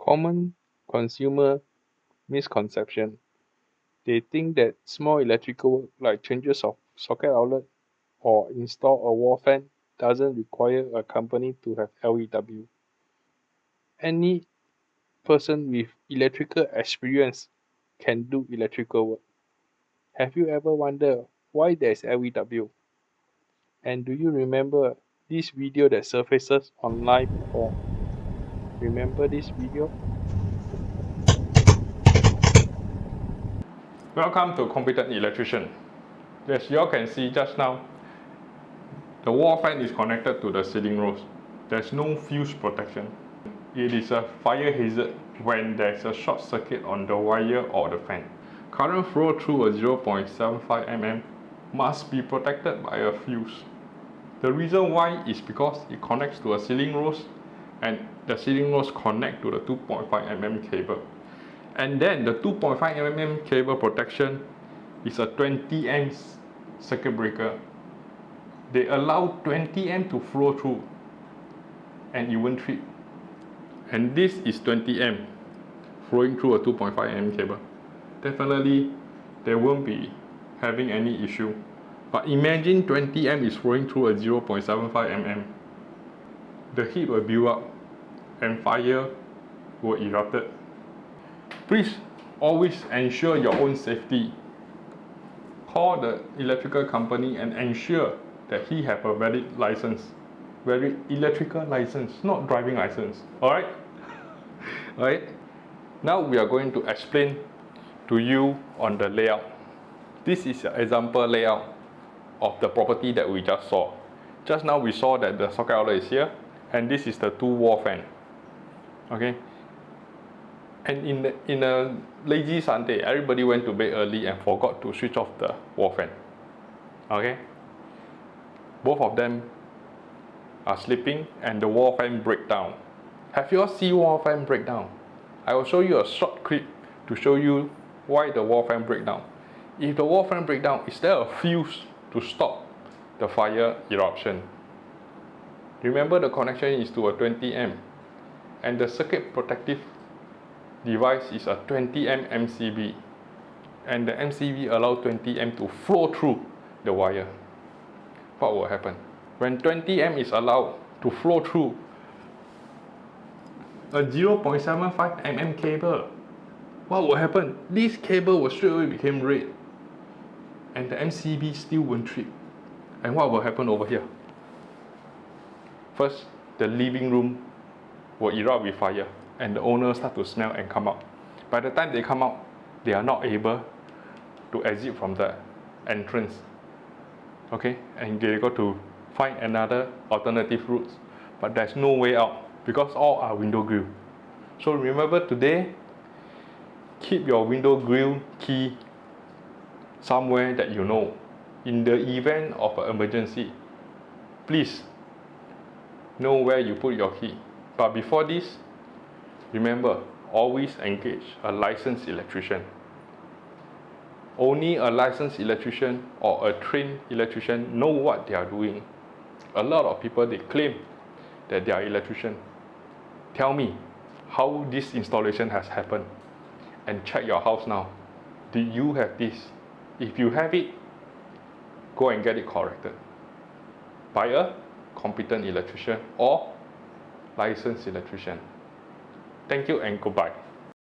Common consumer misconception. They think that small electrical work like changes of socket outlet or install a wall fan doesn't require a company to have LEW. Any person with electrical experience can do electrical work. Have you ever wondered why there's LEW? And do you remember this video that surfaces online before? Remember this video? Welcome to Competent Electrician. As you all can see just now, the wall fan is connected to the ceiling rose. There's no fuse protection. It is a fire hazard when there's a short circuit on the wire or the fan. Current flow through a 0.75 mm must be protected by a fuse. The reason why is because it connects to a ceiling rose and the ceiling rose connect to the 2.5 mm cable. And then the 2.5 mm cable protection is a 20 amps circuit breaker. They allow 20 amp to flow through and it won't trip. And this is 20 amp flowing through a 2.5 mm cable. Definitely there won't be having any issue. But imagine 20 amp is flowing through a 0.75 mm. The heat will build up and fire will erupt. Please always ensure your own safety. Call the electrical company and ensure that he have a valid license. Valid electrical license, not driving license. Alright? Alright? Now we are going to explain to you on the layout. This is an example layout of the property that we just saw. Just now we saw that the socket outlet is here and this is the two wall fan. Okay? And in a lazy Sunday, everybody went to bed early and forgot to switch off the wall fan. Okay? Both of them are sleeping and the wall fan break down. Have you all seen wall fan break down? I will show you a short clip to show you why the wall fan break down. If the wall fan break down, is there a fuse to stop the fire eruption? Remember the connection is to a 20 amp and the circuit protective device is a 20 amp MCB and the MCB allow 20 amp to flow through the wire. What will happen? When 20 amp is allowed to flow through a 0.75 mm cable, what will happen? This cable will straight away become red and the MCB still won't trip. And what will happen over here? First, the living room will erupt with fire and the owner start to smell and come out. By the time they come out, they are not able to exit from the entrance. Okay, and they got to find another alternative routes, but there's no way out because all are window grill. So remember today, keep your window grill key somewhere that you know. In the event of an emergency, please know where you put your key. But before this, remember, always engage a licensed electrician. Only a licensed electrician or a trained electrician know what they are doing. A lot of people, they claim that they are electrician. Tell me how this installation has happened and check your house now. Do you have this? If you have it, go and get it corrected by a competent electrician or licensed electrician. Thank you and goodbye.